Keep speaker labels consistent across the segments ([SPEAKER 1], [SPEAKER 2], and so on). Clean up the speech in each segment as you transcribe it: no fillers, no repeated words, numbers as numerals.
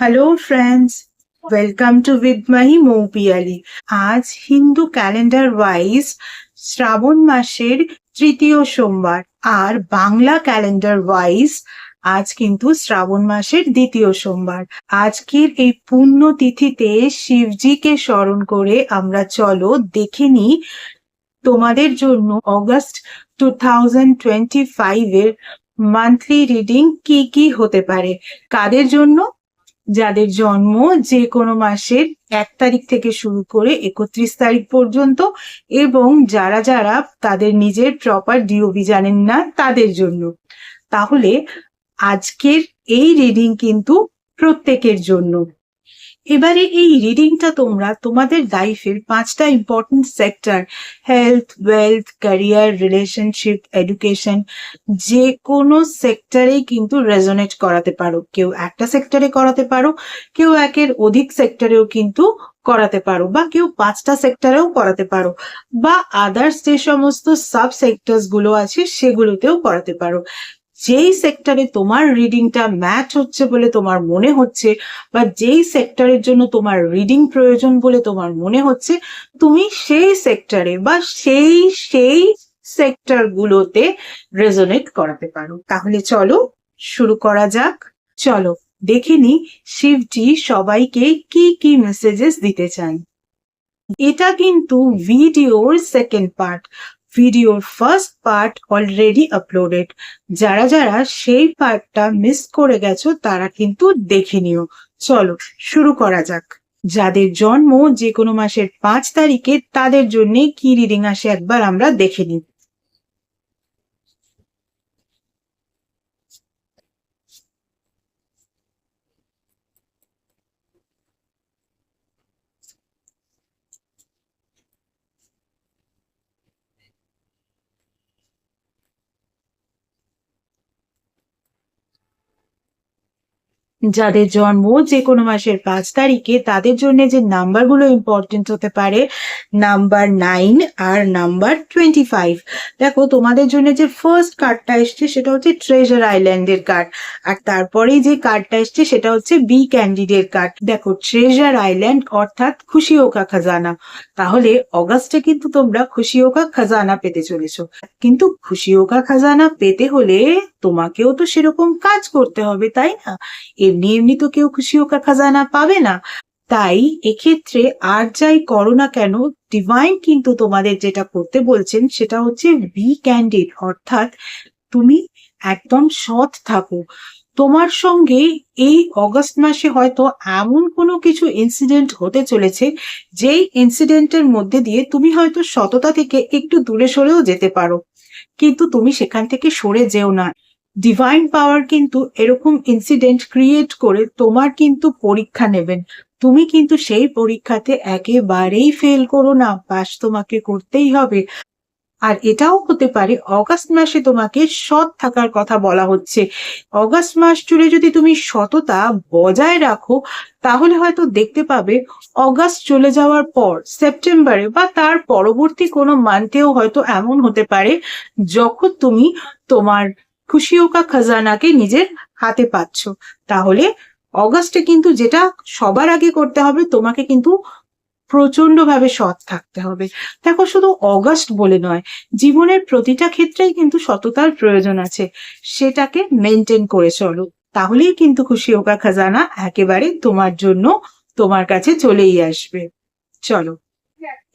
[SPEAKER 1] Hello friends, welcome to with Mahi Moupiyali. আজ Hindu calendar wise শ্রাবণ মাসের তৃতীয় সোমবার, আর বাংলা ক্যালেন্ডার ওয়াইজ আজ কিন্তু শ্রাবণ মাসের দ্বিতীয় সোমবার। আজকের এই পুণ্য তিথিতে শিবজিকে স্মরণ করে আমরা চলো দেখে নিই তোমাদের জন্য অগস্ট 2025 এর মান্থলি রিডিং কি কি হতে পারে। কাদের জন্য? যাদের জন্ম যে কোনো মাসের 1 তারিখ থেকে শুরু করে 31 তারিখ পর্যন্ত, এবং যারা যারা তাদের নিজের প্রপার ডিওবি জানেন না তাদের জন্য। তাহলে আজকের এই রিডিং কিন্তু প্রত্যেকের জন্য। এবারে এই রিডিংটা তোমরা তোমাদের লাইফের 5টা important sector, health, wealth, career, relationship, education, যে কোনো সেক্টরেই কিন্তু রেজোনেট করাতে পারো। কেউ একটা সেক্টরে করাতে পারো, কেউ একের অধিক সেক্টরেও কিন্তু করাতে পারো, বা কেউ 5টা সেক্টরেও করাতে পারো, বা আদার্স যে সমস্ত সাব সেক্টরস গুলো আছে সেগুলোতেও করাতে পারো। যেই সেক্টরে তোমার রিডিংটা ম্যাচ হচ্ছে বলে তোমার মনে হচ্ছে, বা যেই সেক্টরের জন্য তোমার রিডিং প্রয়োজন বলে তোমার মনে হচ্ছে, তুমি সেই সেক্টরে বা সেই সেক্টর গুলোতে রেজোনেট করাতে পারো। তাহলে চলো শুরু করা যাক। চলো দেখে নি শিবজি সবাইকে কি কি মেসেজেস দিতে চান। এটা কিন্তু ভিডিওর সেকেন্ড পার্ট। ভিডিওর ফার্স্ট পার্ট অলরেডি আপলোডেড। যারা যারা সেই পার্টটা মিস করে গেছো তারা কিন্তু দেখে নিও। চলো শুরু করা যাক। যাদের জন্ম যে কোনো মাসের 5 তারিখে তাদের জন্য কি রিডিং আসে একবার আমরা দেখে নিই। যাদের জন্ম যে কোনো মাসের 5 তারিখে তাদের জন্য যে নাম্বারগুলো ইম্পর্টেন্ট হতে পারে, নাম্বার 9 আর নাম্বার 25। দেখো তোমাদের জন্য যে ফার্স্ট কার্ডটা এসছে সেটা হচ্ছে ট্রেজার আইল্যান্ডের কার্ড, আর তারপরেই যে কার্ডটা এসছে সেটা হচ্ছে বি ক্যান্ডিডেট কার্ড। দেখো ট্রেজার আইল্যান্ড অর্থাৎ খুশি হোকা খাজানা। তাহলে অগাস্টে কিন্তু তোমরা খুশি হোকা খাজানা পেতে চলেছো। কিন্তু খুশি হোকা খাজানা পেতে হলে তোমাকেও তো সেরকম কাজ করতে হবে, তাই না? এমনি এমনি তো কেউ খুশি হোকা খাজানা পাবে না। তাই এক্ষেত্রে আর যাই করো না কেন, ডিভাইন কিন্তু তোমাদের যেটা করতে বলছেন সেটা হচ্ছে বি ক্যান্ডিড, অর্থাৎ তুমি একদম সৎ থাকো। তোমার সঙ্গে এই অগস্ট মাসে হয়তো এমন কোনো কিছু ইনসিডেন্ট হতে চলেছে যেই ইনসিডেন্টের মধ্যে দিয়ে তুমি হয়তো সততা থেকে একটু দূরে সরেও যেতে পারো, কিন্তু তুমি সেখান থেকে সরে যেও না। ডিভাইন পাওয়ার কিন্তু এরকম ইনসিডেন্ট ক্রিয়েট করে তোমার কিন্তু পরীক্ষা নেবেন। তুমি কিন্তু সেই পরীক্ষাতে একেবারেই ফেল করো না, পাস তোমাকে করতেই হবে। আর এটাও হতে পারে অগাস্ট মাসে তোমাকে সৎ থাকার কথা বলা হচ্ছে। অগাস্ট মাস জুড়ে যদি তুমি সততা বজায় রাখো, তাহলে হয়তো দেখতে পাবে অগাস্ট চলে যাওয়ার পর সেপ্টেম্বরে বা তার পরবর্তী কোনো মান্থেও হয়তো এমন হতে পারে যখন তুমি তোমার খুশি হোকা খাজানাকে নিজের হাতে পাচ্ছ। তাহলে অগাস্টে কিন্তু যেটা সবার আগে করতে হবে, তোমাকে কিন্তু প্রচন্ডভাবে সৎ থাকতে হবে। দেখো শুধু অগাস্ট বলে নয়, জীবনের প্রতিটা ক্ষেত্রেই কিন্তু সততার প্রয়োজন আছে। সেটাকে মেনটেন করে চলো, তাহলেই কিন্তু খুশি হোকা খাজানা একেবারে তোমার জন্য তোমার কাছে চলেই আসবে। চলো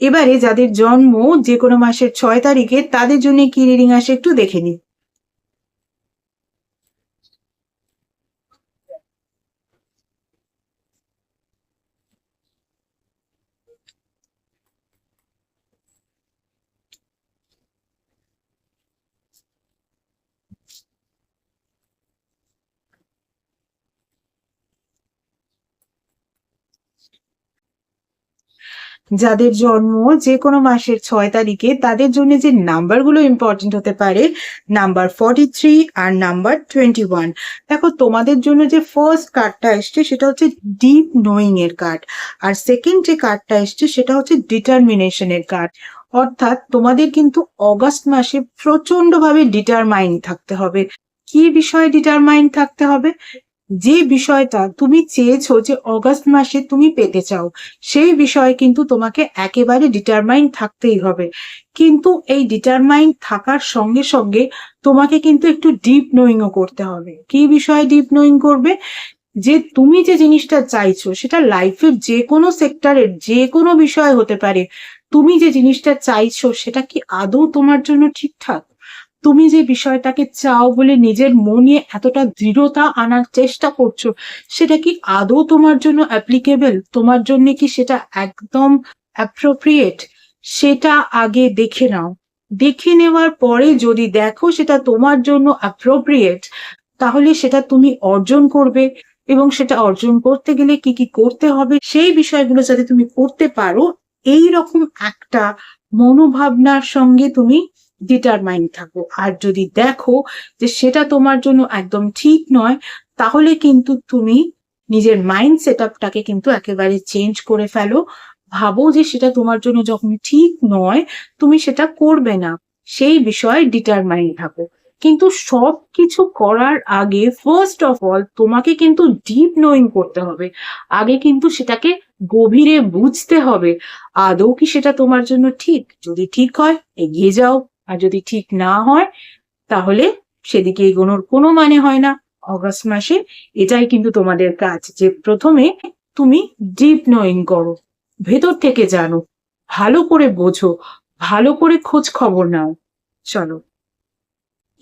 [SPEAKER 1] এবারে যাদের জন্ম যে কোনো মাসের 6 তারিখে তাদের জন্য কি রিডিং আসে একটু দেখে নিই। যাদের জন্ম যে কোনো মাসের 6 তারিখে তাদের জন্য যে নাম্বারগুলো ইম্পর্টেন্ট হতে পারে, নাম্বার 43 আর নাম্বার 21। দেখো তোমাদের জন্য যে ফার্স্ট কার্ডটা এসছে সেটা হচ্ছে ডিপ নোয়িং এর কার্ড, আর সেকেন্ড যে কার্ডটা এসছে সেটা হচ্ছে ডিটারমিনেশনের কার্ড। অর্থাৎ তোমাদের কিন্তু অগাস্ট মাসে প্রচন্ডভাবে ডিটারমাইন্ড থাকতে হবে। কি বিষয়ে ডিটারমাইন্ড থাকতে হবে? যে বিষয়টা তুমি চেয়েছো যে অগাস্ট মাসে তুমি পেতে চাও, সেই বিষয়ে কিন্তু তোমাকে একেবারে ডিটারমাইন্ড থাকতেই হবে। কিন্তু এই ডিটারমাইন্ড থাকার সঙ্গে সঙ্গে তোমাকে কিন্তু একটু ডিপ নোয়িংও করতে হবে। কি বিষয়ে ডিপ নোয়িং করবে? যে তুমি যে জিনিসটা চাইছো সেটা লাইফের যে কোনো সেক্টরের যে কোনো বিষয় হতে পারে। তুমি যে জিনিসটা চাইছো সেটা কি আদৌ তোমার জন্য ঠিকঠাক? তুমি যে বিষয়টাকে চাও বলে নিজের মনে এতটা দৃঢ়তা আনার চেষ্টা করছো, সেটা কি আদৌ তোমার জন্য অ্যাপ্লিকেবল? তোমার জন্য কি সেটা একদম অ্যাপ্রোপ্রিয়েট? সেটা আগে দেখে নাও। দেখে নেওয়ার পরে যদি দেখো সেটা তোমার জন্য অ্যাপ্রোপ্রিয়েট, তাহলে সেটা তুমি অর্জন করবে। এবং সেটা অর্জন করতে গেলে কি কি করতে হবে সেই বিষয়গুলো যাতে তুমি করতে পারো, এই রকম একটা মনোভাবনার সঙ্গে তুমি ডিটারমাইন্ড থাকো। আর যদি দেখো যে সেটা তোমার জন্য একদম ঠিক নয়, তাহলে কিন্তু তুমি নিজের মাইন্ড সেট আপটাকে কিন্তু একেবারে চেঞ্জ করে ফেলো। ভাবো যে সেটা তোমার জন্য যখন ঠিক নয়, তুমি সেটা করবে না, সেই বিষয়ে ডিটারমাইন্ড থাকো। কিন্তু সবকিছু করার আগে ফার্স্ট অফ অল তোমাকে কিন্তু ডিপ নোয়িং করতে হবে। আগে কিন্তু সেটাকে গভীরে বুঝতে হবে আদৌ কি সেটা তোমার জন্য ঠিক। যদি ঠিক হয় এগিয়ে যাও, আর যদি ঠিক না হয় তাহলে সেদিকে এগোনোর কোনো মানে হয় না। অগাস্ট মাসে এটাই কিন্তু তোমাদের কাজ, যে প্রথমে তুমি ডিপ নোয়িং করো, ভেতর থেকে জানো, ভালো করে বোঝো, ভালো করে খোঁজ খবর নাও। চলো,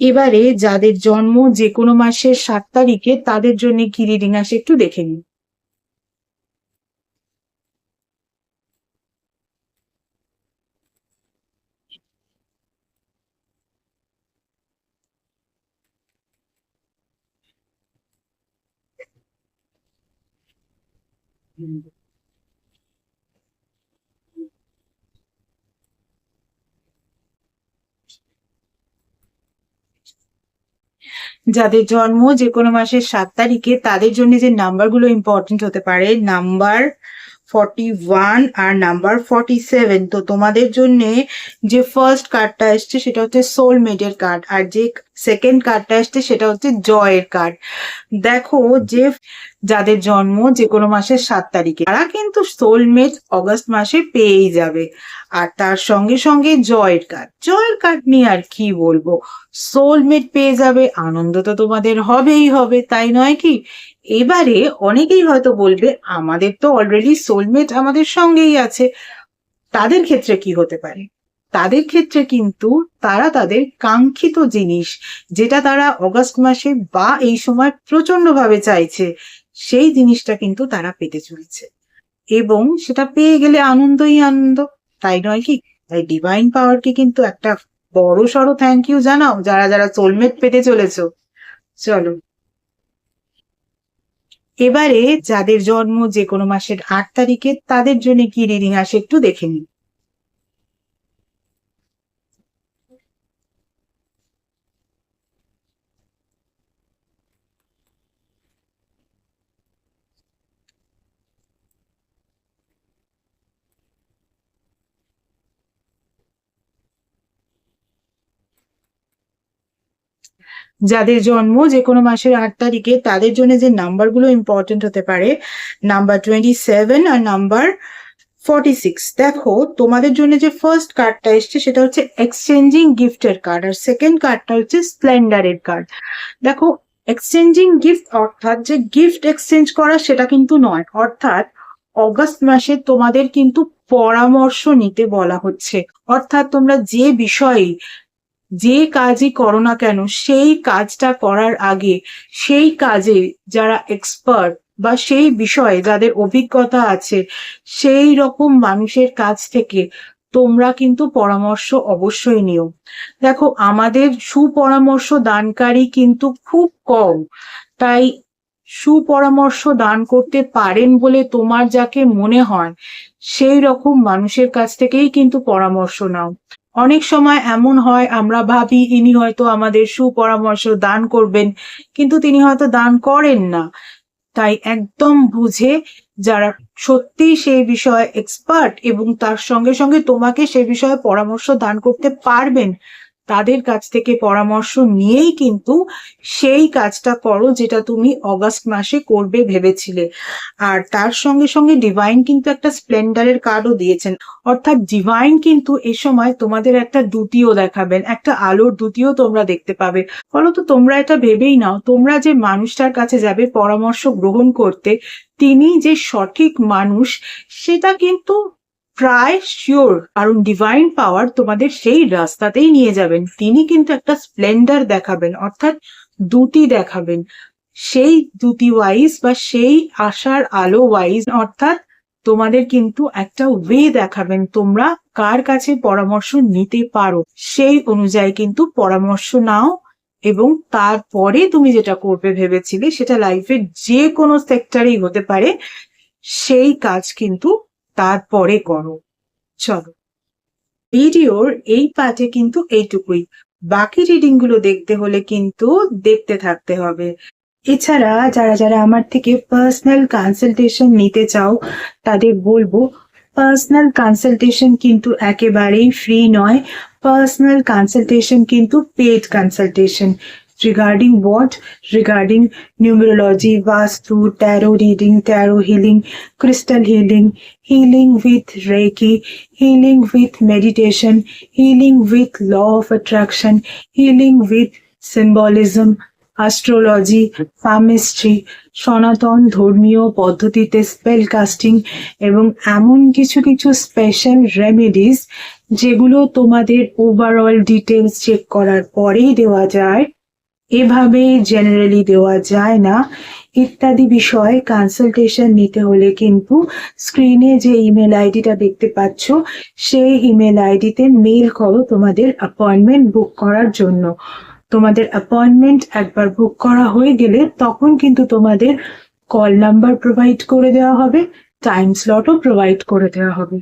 [SPEAKER 1] এবারে যাদের জন্ম যে কোনো মাসের 7 তারিখে তাদের জন্য কি রিডিং আসে একটু দেখে নিন। যাদের জন্ম যে কোনো মাসের 7 তারিখে তাদের জন্য যে নাম্বারগুলো ইম্পর্টেন্ট হতে পারে, নাম্বার 41 আর নাম্বার 47। তো তোমাদের জন্য যে ফার্স্ট কার্ডটা এসছে সেটা হচ্ছে সোলমেটের কার্ড, আর যে সেকেন্ড কার্ডটা এসছে সেটা হচ্ছে জয়ের কার্ড। দেখো, যে যাদের জন্ম যে কোনো মাসের 7 তারিখে তারা কিন্তু সোলমেট অগস্ট মাসে পেয়েই যাবে। আর তার সঙ্গে সঙ্গে জয়ের কার্ড, জয়ের কার্ড নিয়ে আর কি বলবো, সোলমেট পেয়ে যাবে, আনন্দ তো তোমাদের হবেই হবে, তাই নয় কি? এবারে অনেকেই হয়তো বলবে আমাদের তো অলরেডি সোলমেট আমাদের সঙ্গেই আছে, তাদের ক্ষেত্রে কি হতে পারে? তাদের ক্ষেত্রে কিন্তু তারা তাদের কাঙ্ক্ষিত জিনিস, যেটা তারা অগাস্ট মাসে বা এই সময় প্রচন্ড ভাবে চাইছে, সেই জিনিসটা কিন্তু তারা পেতে চলেছে। এবং সেটা পেয়ে গেলে আনন্দই আনন্দ, তাই নয় কি? তাই ডিভাইন পাওয়ারকে কিন্তু একটা বড় সড়ো থ্যাংক ইউ জানাও, যারা যারা সোলমেট পেতে চলেছো। চলো, এবারে যাদের জন্ম যে কোনো মাসের 8 তারিখে তাদের জন্য কি রিডিং আসে একটু দেখে নিন। যাদের জন্ম যে কোনো মাসের 8 তারিখে তাদের জন্য যে নাম্বারগুলো ইম্পর্টেন্ট হতে পারে, নাম্বার 27 আর নাম্বার 46। দেখো, তোমাদের জন্য যে ফার্স্ট কার্ডটা এসছে সেটা হচ্ছে এক্সচেঞ্জিং গিফটের কার্ড, আর সেকেন্ড কার্ডটা হচ্ছে স্প্লেন্ডারের কার্ড। দেখো, এক্সচেঞ্জিং গিফট অর্থাৎ যে গিফট এক্সচেঞ্জ করা সেটা কিন্তু নয়, অর্থাৎ অগস্ট মাসে তোমাদের কিন্তু পরামর্শ নিতে বলা হচ্ছে। অর্থাৎ তোমরা যে বিষয়ে যে কাজই করো না কেন, সেই কাজটা করার আগে সেই কাজে যারা এক্সপার্ট বা সেই বিষয়ে যাদের অভিজ্ঞতা আছে, সেই রকম মানুষের কাছ থেকে তোমরা কিন্তু পরামর্শ অবশ্যই নিও। দেখো, আমাদের সুপরামর্শ দানকারী কিন্তু খুব কম, তাই সুপরামর্শ দান করতে পারেন বলে তোমার যাকে মনে হয় সেই রকম মানুষের কাছ থেকেই কিন্তু পরামর্শ নাও। অনেক সময় এমন হয় আমরা ভাবি ইনি হয়তো আমাদের সুপরামর্শ দান করবেন, কিন্তু তিনি হয়তো দান করেন না। তাই একদম বুঝে, যারা সত্যি সেই বিষয়ে এক্সপার্ট এবং তার সঙ্গে সঙ্গে তোমাকে সেই বিষয়ে পরামর্শ দান করতে পারবেন, তাদের কাছ থেকে পরামর্শ নিয়েই কিন্তু সেই কাজটা করো যেটা তুমি অগাস্ট মাসে করবে ভেবেছিলে। আর তার সঙ্গে সঙ্গে ডিভাইন কিন্তু একটা স্প্লেন্ডারের কার্ডও দিয়েছেন, অর্থাৎ ডিভাইন কিন্তু এ সময় তোমাদের একটা দ্যুতিও দেখাবেন, একটা আলোর দ্যুতিও তোমরা দেখতে পাবে। ফলত তোমরা এটা ভেবেই নাও, তোমরা যে মানুষটার কাছে যাবে পরামর্শ গ্রহণ করতে, তিনি যে সঠিক মানুষ সেটা কিন্তু প্রায় শিওর, কারণ ডিভাইন পাওয়ার তোমাদের সেই রাস্তাতেই নিয়ে যাবেন। তিনি কিন্তু একটা স্প্লেন্ডার দেখাবেন, অর্থাৎ দ্যুতি দেখাবেন, সেই দ্যুতি ওয়াইজ বা সেই আশার আলো ওয়াইজ, অর্থাৎ তোমাদের কিন্তু একটা ওয়ে দেখাবেন তোমরা কার কাছে পরামর্শ নিতে পারো, সেই অনুযায়ী কিন্তু পরামর্শ নাও এবং তারপরে তুমি যেটা করবে ভেবেছিলে সেটা লাইফের যে কোনো সেক্টরেই হতে পারে, সেই কাজ কিন্তু তারপরে করো। চলো, ভিডিওর এই পার্টে কিন্তু এইটুকুই। বাকি রিডিং গুলো দেখতে হলে কিন্তু দেখতে থাকতে হবে। এছাড়া যারা যারা আমার থেকে পার্সোনাল কনসালটেশন নিতে চাও তাদের বলবো, পার্সোনাল কনসালটেশন কিন্তু একেবারেই ফ্রি নয়। পার্সোনাল কনসালটেশন কিন্তু paid consultation. Regarding what? Regarding numerology, vastu, tarot reading, tarot healing, crystal healing, healing with Reiki, healing with meditation, healing with law of attraction, healing with symbolism, astrology, palmistry, সনাতন ধর্মীয় পদ্ধতিতে spell casting এবং এমন কিছু কিছু special remedies যেগুলো তোমাদের overall details check করার পরেই দেওয়া যায়, এভাবে জেনারেলি দেওয়া যায় না, ইত্যাদি বিষয়ে কনসালটেশন নিতে হলে কিন্তু স্ক্রিনে যে ইমেল আইডিটা দেখতে পাচ্ছ সেই ইমেল আইডিতে মেল করো তোমাদের অ্যাপয়েন্টমেন্ট বুক করার জন্য। তোমাদের অ্যাপয়েন্টমেন্ট একবার বুক করা হয়ে গেলে তখন কিন্তু তোমাদের কল নাম্বার প্রোভাইড করে দেওয়া হবে, টাইম স্লটও প্রোভাইড করে দেওয়া হবে।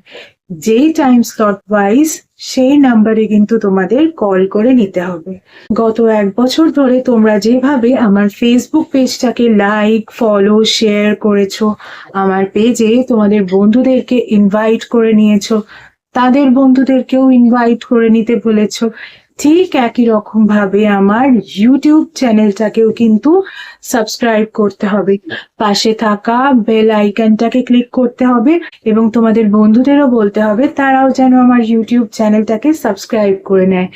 [SPEAKER 1] যেই টাইম স্লট ওয়াইজ সেই নাম্বারে কিন্তু তোমাদের কল করে নিতে হবে। গত 1 বছর ধরে তোমরা যেভাবে আমার ফেসবুক পেজটাকে লাইক, ফলো, শেয়ার করেছো, আমার পেজে তোমাদের বন্ধুদেরকে ইনভাইট করে নিয়েছো, তাদের বন্ধুদেরকেও ইনভাইট করে নিতে বলেছো, ঠিক একই রকম ভাবে আমার ইউটিউব চ্যানেলটাকেও কিন্তু সাবস্ক্রাইব করতে হবে। পাশে থাকা বেল আইকনটাকে ক্লিক করতে হবে এবং তোমাদের বন্ধুদেরও বলতে হবে তারাও যেন আমার ইউটিউব চ্যানেলটাকে সাবস্ক্রাইব করে নেয়।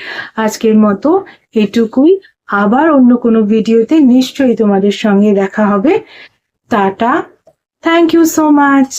[SPEAKER 1] আজকের মতো এটুকুই। আবার অন্য কোনো ভিডিওতে নিশ্চয়ই তোমাদের সঙ্গে দেখা হবে। Tata, thank you so much.